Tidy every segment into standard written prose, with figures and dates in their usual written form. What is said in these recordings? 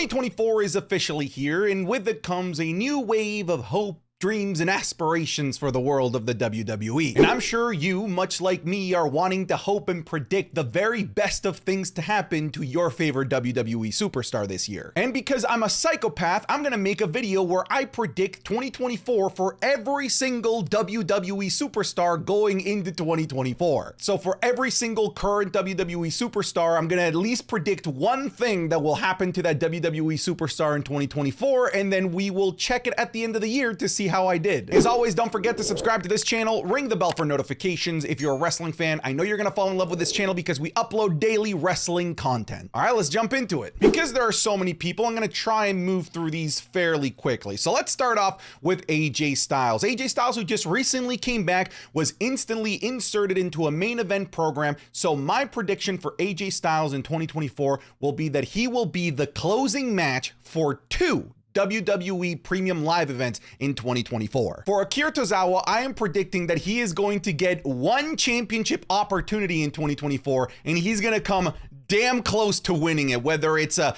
2024 is officially here, and with it comes a new wave of hope, dreams, and aspirations for the world of the WWE. And I'm sure you, much like me, are wanting to hope and predict the very best of things to happen to your favorite WWE superstar this year. And because I'm a psychopath, I'm gonna make a video where I predict 2024 for every single WWE superstar going into 2024. So for every single current WWE superstar, I'm gonna at least predict one thing that will happen to that WWE superstar in 2024, and then we will check it at the end of the year to see how I did. As always, don't forget to subscribe to this channel, ring the bell for notifications if you're a wrestling fan. I know you're gonna fall in love with this channel because we upload daily wrestling content. All right, let's jump into it. Because there are so many people, I'm gonna try and move through these fairly quickly. So let's start off with AJ Styles. AJ Styles, who just recently came back, was instantly inserted into a main event program. So my prediction for AJ Styles in 2024 will be that he will be the closing match for two WWE Premium Live events in 2024. For Akira Tozawa, I am predicting that he is going to get one championship opportunity in 2024, and he's gonna come damn close to winning it, whether it's a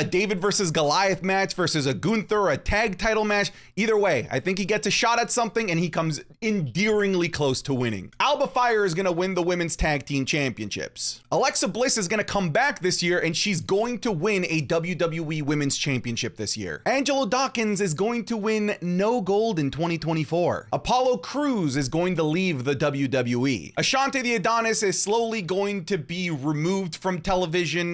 David versus Goliath match versus a Gunther, a tag title match. Either way, I think he gets a shot at something and he comes endearingly close to winning. Alba Fire is gonna win the women's tag team championships. Alexa Bliss is gonna come back this year and she's going to win a WWE Women's Championship this year. Angelo Dawkins is going to win no gold in 2024. Apollo Crews is going to leave the WWE. Ashante the Adonis is slowly going to be removed from television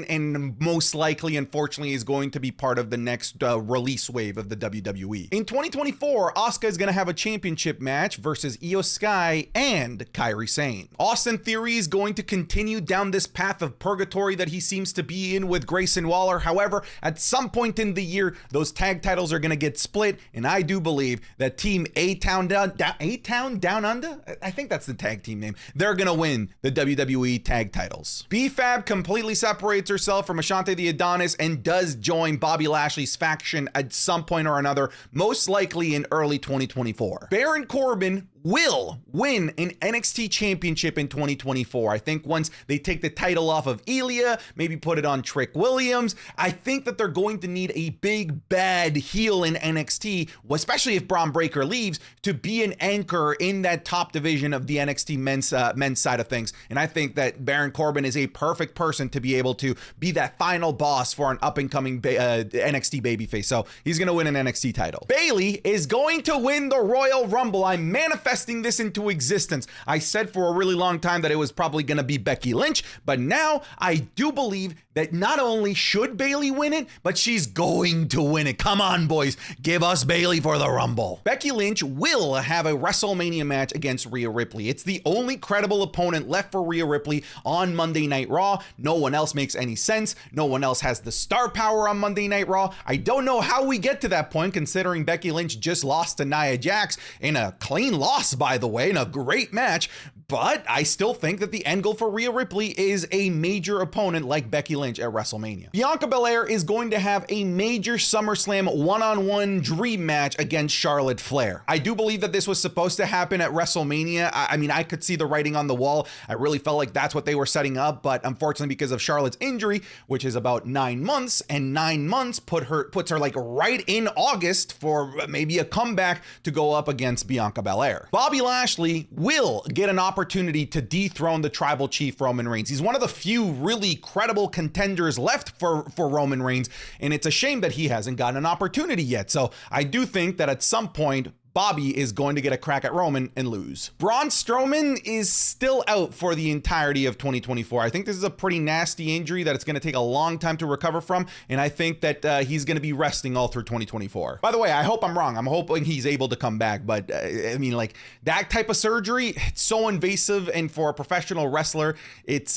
and most likely, unfortunately, is going to be part of the next release wave of the WWE. In 2024, Asuka is going to have a championship match versus Io Sky and Kairi Sane. Austin Theory is going to continue down this path of purgatory that he seems to be in with Grayson Waller. However, at some point in the year, those tag titles are going to get split, and I do believe that Team A-Town Down Under? I think that's the tag team name. They're going to win the WWE tag titles. B-Fab completely separates herself from Ashante the Adonis and does join Bobby Lashley's faction at some point or another, most likely in early 2024. Baron Corbin will win an NXT championship in 2024. I think once they take the title off of Ilya, maybe put it on Trick Williams, I think that they're going to need a big bad heel in NXT, especially if Braun Breaker leaves, to be an anchor in that top division of the NXT men's side of things. And I think that Baron Corbin is a perfect person to be able to be that final boss for an up-and-coming NXT babyface. So he's going to win an NXT title. Bayley is going to win the Royal Rumble. I'm manifesting this into existence. I said for a really long time that it was probably going to be Becky Lynch, but now I do believe that not only should Bayley win it, but she's going to win it. Come on, boys. Give us Bayley for the Rumble. Becky Lynch will have a WrestleMania match against Rhea Ripley. It's the only credible opponent left for Rhea Ripley on Monday Night Raw. No one else makes any sense. No one else has the star power on Monday Night Raw. I don't know how we get to that point, considering Becky Lynch just lost to Nia Jax in a clean loss, by the way, in a great match. But I still think that the end goal for Rhea Ripley is a major opponent like Becky Lynch at WrestleMania. Bianca Belair is going to have a major SummerSlam one-on-one dream match against Charlotte Flair. I do believe that this was supposed to happen at WrestleMania. I mean, I could see the writing on the wall. I really felt like that's what they were setting up, but unfortunately, because of Charlotte's injury, which is about 9 months, and 9 months puts her like right in August for maybe a comeback to go up against Bianca Belair. Bobby Lashley will get an opportunity to dethrone the tribal chief Roman Reigns. He's one of the few really credible contenders left for Roman Reigns, and it's a shame that he hasn't gotten an opportunity yet. So I do think that at some point, Bobby is going to get a crack at Roman and lose. Braun Strowman is still out for the entirety of 2024. I think this is a pretty nasty injury that it's going to take a long time to recover from, and I think that he's going to be resting all through 2024. By the way, I hope I'm wrong. I'm hoping he's able to come back, but I mean, like, that type of surgery, it's so invasive, and for a professional wrestler, it's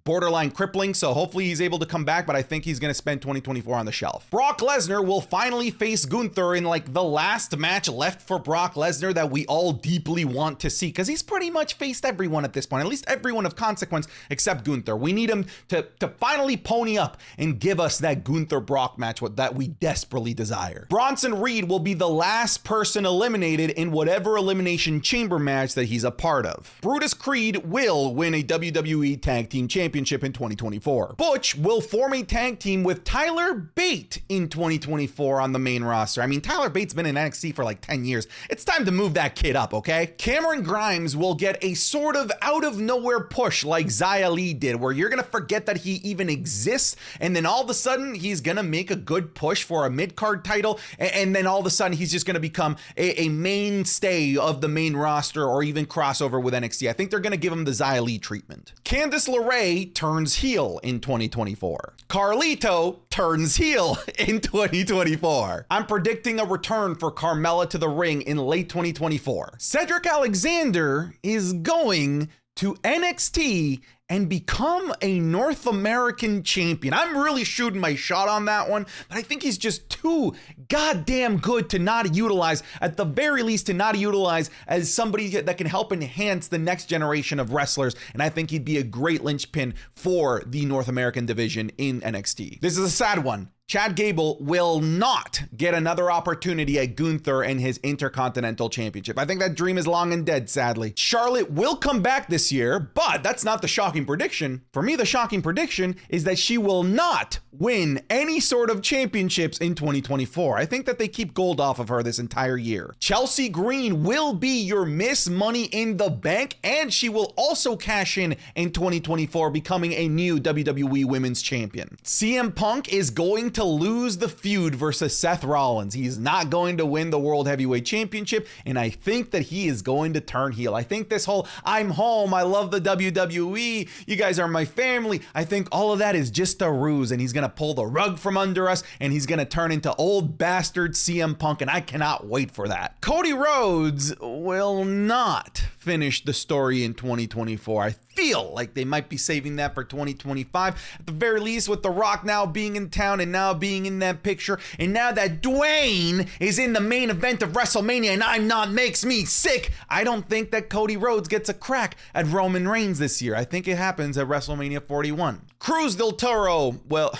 borderline crippling, so hopefully he's able to come back, but I think he's going to spend 2024 on the shelf. Brock Lesnar will finally face Gunther in like the last match left for Brock Lesnar that we all deeply want to see, because he's pretty much faced everyone at this point, at least everyone of consequence except Gunther. We need him to finally pony up and give us that Gunther-Brock match that we desperately desire. Bronson Reed will be the last person eliminated in whatever Elimination Chamber match that he's a part of. Brutus Creed will win a WWE Tag Team Championship Championship in 2024. Butch will form a tag team with Tyler Bate in 2024 on the main roster. I mean, Tyler Bate's been in NXT for like 10 years. It's time to move that kid up, okay? Cameron Grimes will get a sort of out of nowhere push like Xia Li did, where you're gonna forget that he even exists, and then all of a sudden he's gonna make a good push for a mid-card title, and then all of a sudden he's just gonna become a mainstay of the main roster or even crossover with NXT. I think they're gonna give him the Xia Li treatment. Candice LeRae turns heel in 2024. Carlito turns heel in 2024. I'm predicting a return for Carmella to the ring in late 2024. Cedric Alexander is going to NXT and become a North American champion. I'm really shooting my shot on that one, but I think he's just too goddamn good to not utilize, at the very least to not utilize as somebody that can help enhance the next generation of wrestlers, and I think he'd be a great linchpin for the North American division in NXT. This is a sad one. Chad Gable will not get another opportunity at Gunther and his Intercontinental Championship. I think that dream is long and dead, sadly. Charlotte will come back this year, but that's not the shocking prediction. For me, the shocking prediction is that she will not win any sort of championships in 2024. I think that they keep gold off of her this entire year. Chelsea Green will be your Miss Money in the Bank, and she will also cash in 2024, becoming a new WWE Women's Champion. CM Punk is going to lose the feud versus Seth Rollins. He's not going to win the World Heavyweight Championship, and I think that he is going to turn heel. I think this whole I'm home, I love the WWE, you guys are my family, I think all of that is just a ruse, and he's going to pull the rug from under us, and he's going to turn into old bastard CM Punk, and I cannot wait for that. Cody Rhodes will not finish the story in 2024. I feel like they might be saving that for 2025, at the very least, with The Rock now being in town and now being in that picture, and now that Dwayne is in the main event of WrestleMania and I'm not, makes me sick. I don't think that Cody Rhodes gets a crack at Roman Reigns this year. I think it happens at WrestleMania 41. Cruz del Toro, well,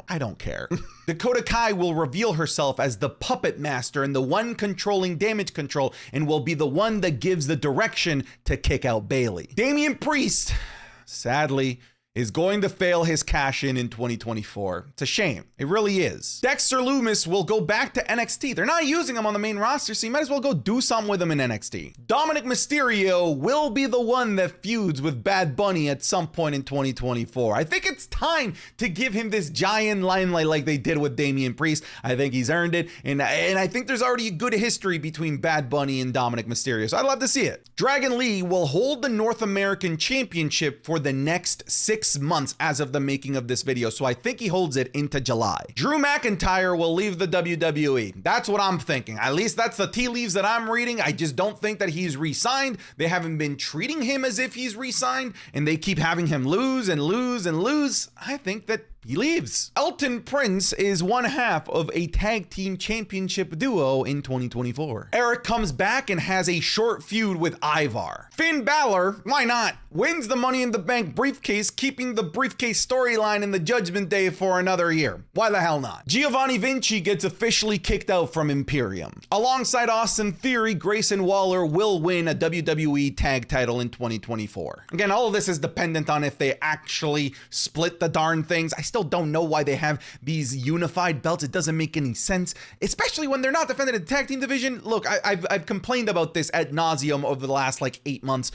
I don't care. Dakota Kai will reveal herself as the puppet master and the one controlling damage control, and will be the one that gives the direction to kick out Bayley. Damian Priest, sadly, is going to fail his cash-in 2024. It's a shame. It really is. Dexter Lumis will go back to NXT. They're not using him on the main roster, so you might as well go do something with him in NXT. Dominic Mysterio will be the one that feuds with Bad Bunny at some point in 2024. I think it's time to give him this giant limelight like they did with Damian Priest. I think he's earned it, and I think there's already a good history between Bad Bunny and Dominic Mysterio, so I'd love to see it. Dragon Lee will hold the North American Championship for the next 6 months as of the making of this video, so I think he holds it into July. Drew McIntyre will leave the WWE. That's what I'm thinking. At least that's the tea leaves that I'm reading. I just don't think that he's re-signed. They haven't been treating him as if he's re-signed, and they keep having him lose and lose and lose. I think that he leaves. Elton Prince is one half of a tag team championship duo in 2024. Eric comes back and has a short feud with Ivar. Finn Balor, why not? Wins the Money in the Bank briefcase, keeping the briefcase storyline in the Judgment Day for another year. Why the hell not? Giovanni Vinci gets officially kicked out from Imperium. Alongside Austin Theory, Grayson Waller will win a WWE tag title in 2024. Again, all of this is dependent on if they actually split the darn things. I still don't know why they have these unified belts. It doesn't make any sense, especially when they're not defended in the tag team division. Look, I've complained about this ad nauseum over the last like 8 months.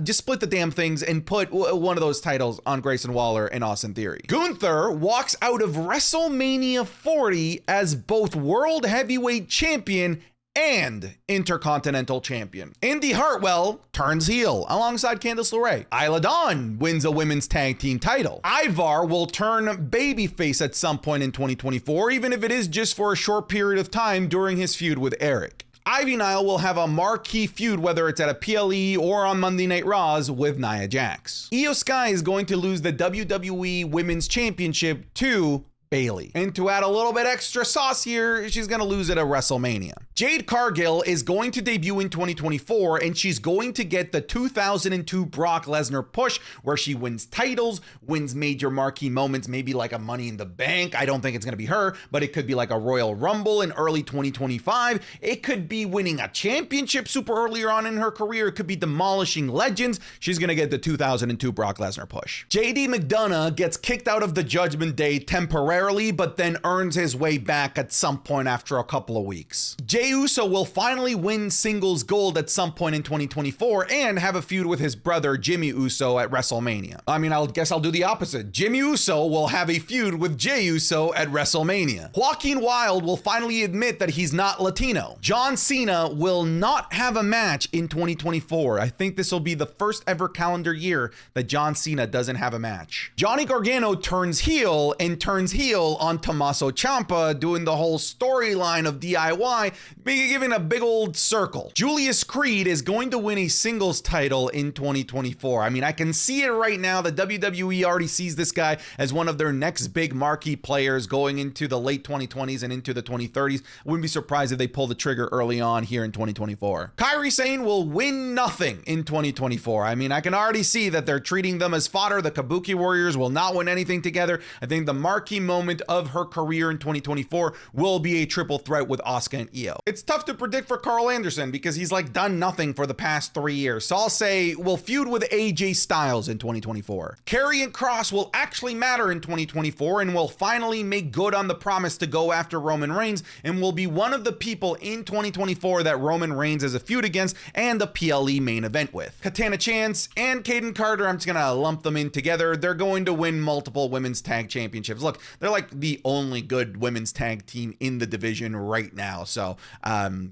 Just split the damn things and put one of those titles on Grayson Waller and Austin Theory. Gunther walks out of WrestleMania 40 as both World Heavyweight Champion and Intercontinental Champion. Indy Hartwell turns heel alongside Candice LeRae. Isla Dawn wins a women's tag team title. Ivar will turn babyface at some point in 2024, even if it is just for a short period of time during his feud with Eric. Ivy Nile will have a marquee feud, whether it's at a PLE or on Monday Night Raws, with Nia Jax. Io Sky is going to lose the WWE Women's Championship to Bailey. And to add a little bit extra sauce here, she's gonna lose it at WrestleMania. Jade Cargill is going to debut in 2024, and she's going to get the 2002 Brock Lesnar push, where she wins titles, wins major marquee moments, maybe like a Money in the Bank. I don't think it's gonna be her, but it could be like a Royal Rumble in early 2025. It could be winning a championship super earlier on in her career. It could be demolishing legends. She's gonna get the 2002 Brock Lesnar push. JD McDonough gets kicked out of the Judgment Day temporarily, but then earns his way back at some point after a couple of weeks. Jey Uso will finally win singles gold at some point in 2024 and have a feud with his brother Jimmy Uso at WrestleMania. I mean, I guess I'll do the opposite. Jimmy Uso will have a feud with Jey Uso at WrestleMania. Joaquin Wilde will finally admit that he's not Latino. John Cena will not have a match in 2024. I think this will be the first ever calendar year that John Cena doesn't have a match. Johnny Gargano turns heel on Tommaso Ciampa, doing the whole storyline of DIY, giving a big old circle. Julius Creed is going to win a singles title in 2024. I mean, I can see it right now. The WWE already sees this guy as one of their next big marquee players going into the late 2020s and into the 2030s. Wouldn't be surprised if they pull the trigger early on here in 2024. Kairi Sane will win nothing in 2024. I mean, I can already see that they're treating them as fodder. The Kabuki Warriors will not win anything together. I think the marquee moment of her career in 2024 will be a triple threat with Asuka and Io. It's tough to predict for Carl Anderson because he's like done nothing for the past 3 years. So I'll say we'll feud with AJ Styles in 2024. Karrion Kross will actually matter in 2024 and will finally make good on the promise to go after Roman Reigns, and will be one of the people in 2024 that Roman Reigns has a feud against and the PLE main event with. Katana Chance and Kaden Carter, I'm just gonna lump them in together. They're going to win multiple women's tag championships. Look, they're like the only good women's tag team in the division right now. So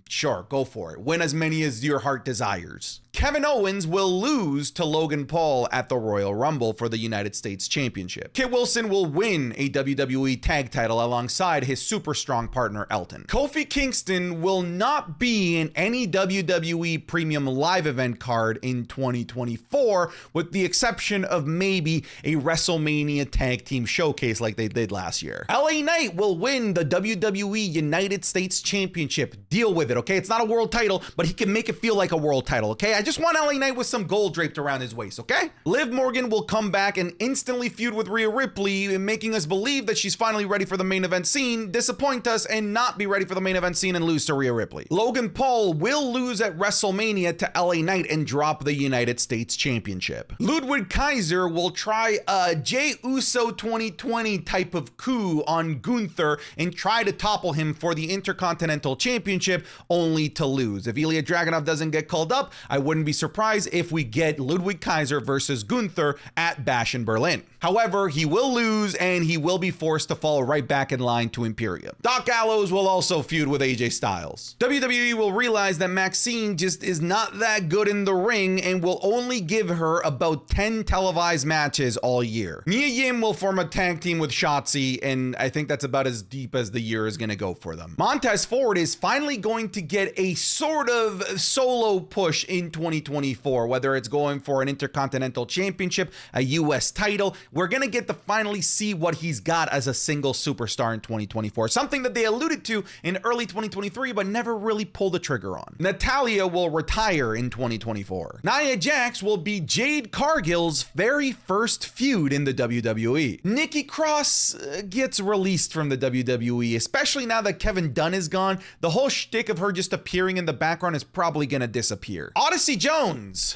sure, go for it. Win as many as your heart desires. Kevin Owens will lose to Logan Paul at the Royal Rumble for the United States Championship. Kit Wilson will win a WWE tag title alongside his super strong partner Elton. Kofi Kingston will not be in any WWE Premium Live event card in 2024, with the exception of maybe a WrestleMania Tag Team Showcase like they did last year. LA Knight will win the WWE United States Championship. Deal with it, okay? It's not a world title, but he can make it feel like a world title, okay? I just want LA Knight with some gold draped around his waist, okay? Liv Morgan will come back and instantly feud with Rhea Ripley, making us believe that she's finally ready for the main event scene, disappoint us, and not be ready for the main event scene and lose to Rhea Ripley. Logan Paul will lose at WrestleMania to LA Knight and drop the United States Championship. Ludwig Kaiser will try a Jey Uso 2020 type of coup on Gunther and try to topple him for the Intercontinental Championship, only to lose. If Ilya Dragunov doesn't get called up, I wouldn't be surprised if we get Ludwig Kaiser versus Gunther at Bash in Berlin. However, he will lose and he will be forced to fall right back in line to Imperium. Doc Gallows will also feud with AJ Styles. WWE will realize that Maxine just is not that good in the ring and will only give her about 10 televised matches all year. Mia Yim will form a tag team with Shotzi, and I think that's about as deep as the year is going to go for them. Montez Ford is finally going to get a sort of solo push in 2024, whether it's going for an Intercontinental Championship, a US title. We're going to get to finally see what he's got as a single superstar in 2024, something that they alluded to in early 2023 but never really pulled the trigger on. Natalya will retire in 2024. Nia Jax will be Jade Cargill's very first feud in the WWE. Nikki Cross gets released from the WWE, especially now that Kevin Dunn is gone. The whole shtick of her just appearing in the background is probably going to disappear. Odyssey Jones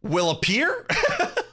will appear?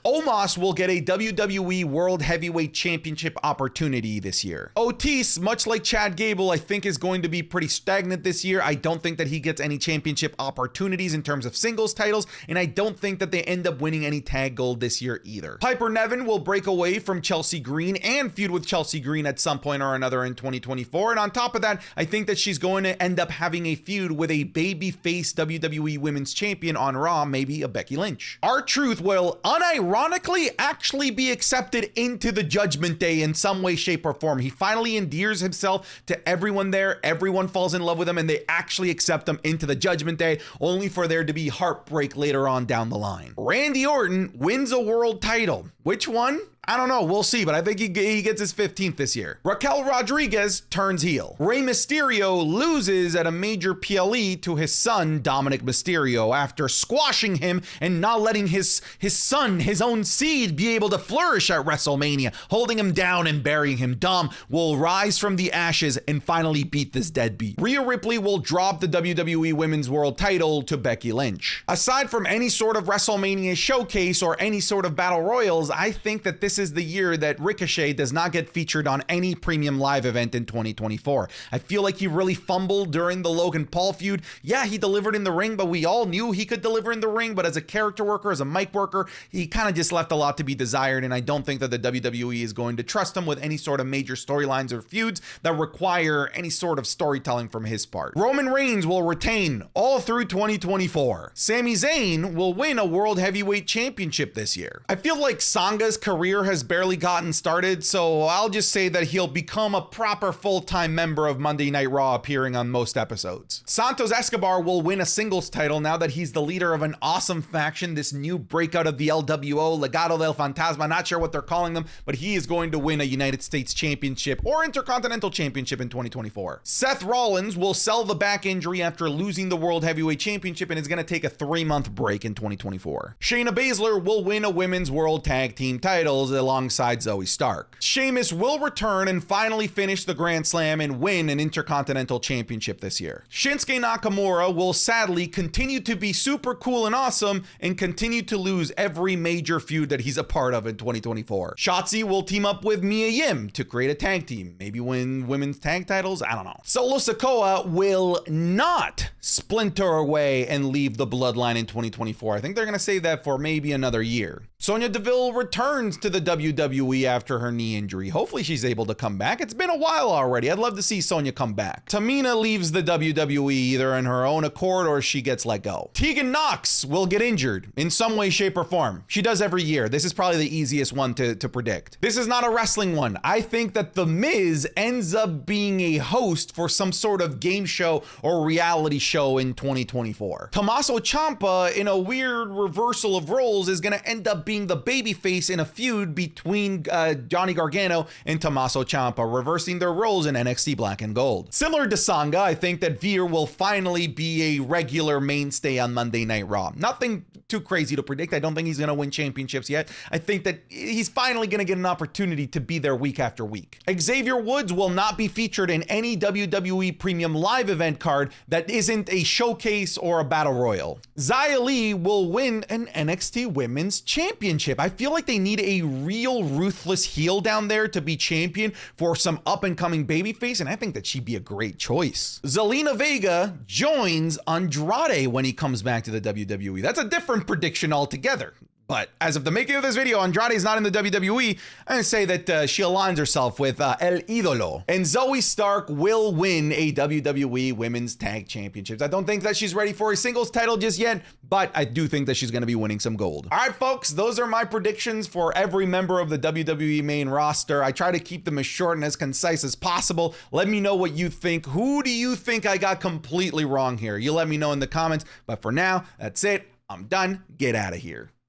Omos will get a WWE World Heavyweight Championship opportunity this year. Otis, much like Chad Gable, I think is going to be pretty stagnant this year. I don't think that he gets any championship opportunities in terms of singles titles, and I don't think that they end up winning any tag gold this year either. Piper Niven will break away from Chelsea Green and feud with Chelsea Green at some point or another in 2024, and on top of that, I think that she's going to end up having a feud with a babyface WWE Women's Champion on Raw, maybe a Becky Lynch. R-Truth will unironically actually be accepted into the Judgment Day in some way, shape, or form. He finally endears himself to everyone there. Everyone falls in love with him, and they actually accept him into the Judgment Day, only for there to be heartbreak later on down the line. Randy Orton wins a world title. Which one? I don't know. We'll see, but I think he gets his 15th this year. Raquel Rodriguez turns heel. Rey Mysterio loses at a major PLE to his son, Dominic Mysterio, after squashing him and not letting his son, his own seed, be able to flourish at WrestleMania, holding him down and burying him. Dom will rise from the ashes and finally beat this deadbeat. Rhea Ripley will drop the WWE Women's World title to Becky Lynch. Aside from any sort of WrestleMania showcase or any sort of battle royals, I think that this is the year that Ricochet does not get featured on any premium live event in 2024. I feel like he really fumbled during the Logan Paul feud. Yeah, he delivered in the ring, but we all knew he could deliver in the ring, but as a character worker, as a mic worker, he kind of just left a lot to be desired, and I don't think that the WWE is going to trust him with any sort of major storylines or feuds that require any sort of storytelling from his part. Roman Reigns will retain all through 2024. Sami Zayn will win a World Heavyweight Championship this year. I feel like Sanga's career has barely gotten started, so I'll just say that he'll become a proper full-time member of Monday Night Raw, appearing on most episodes. Santos Escobar will win a singles title now that he's the leader of an awesome faction, this new breakout of the LWO, Legado del Fantasma, not sure what they're calling them, but he is going to win a United States Championship or Intercontinental Championship in 2024. Seth Rollins will sell the back injury after losing the World Heavyweight Championship and is going to take a 3-month break in 2024. Shayna Baszler will win a Women's World Tag Team titles alongside Zoe Stark. Sheamus will return and finally finish the Grand Slam and win an Intercontinental Championship this year. Shinsuke Nakamura will sadly continue to be super cool and awesome and continue to lose every major feud that he's a part of in 2024. Shotzi will team up with Mia Yim to create a tag team, maybe win women's tag titles, I don't know. Solo Sikoa will not splinter away and leave the bloodline in 2024. I think they're going to save that for maybe another year. Sonya Deville returns to the WWE after her knee injury. Hopefully she's able to come back. It's been a while already. I'd love to see Sonya come back. Tamina leaves the WWE either on her own accord or she gets let go. Tegan Nox will get injured in some way, shape, or form. She does every year. This is probably the easiest one to predict. This is not a wrestling one. I think that The Miz ends up being a host for some sort of game show or reality show in 2024. Tommaso Ciampa, in a weird reversal of roles, is going to end up being the babyface in a feud between Johnny Gargano and Tommaso Ciampa, reversing their roles in NXT Black and Gold. Similar to Sanga, I think that Veer will finally be a regular mainstay on Monday Night Raw. Nothing too crazy to predict. I don't think he's going to win championships yet. I think that he's finally going to get an opportunity to be there week after week. Xavier Woods will not be featured in any WWE Premium Live event card that isn't a showcase or a battle royal. Xia Li will win an NXT Women's Championship. I feel like they need a real ruthless heel down there to be champion for some up-and-coming babyface, and I think that she'd be a great choice. Zelina Vega joins Andrade when he comes back to the WWE. That's a different prediction altogether. But as of the making of this video, Andrade is not in the WWE. I'm going to say that she aligns herself with El Idolo. And Zoe Stark will win a WWE Women's Tag Championships. I don't think that she's ready for a singles title just yet, but I do think that she's going to be winning some gold. All right, folks, those are my predictions for every member of the WWE main roster. I try to keep them as short and as concise as possible. Let me know what you think. Who do you think I got completely wrong here? You let me know in the comments. But for now, that's it. I'm done. Get out of here.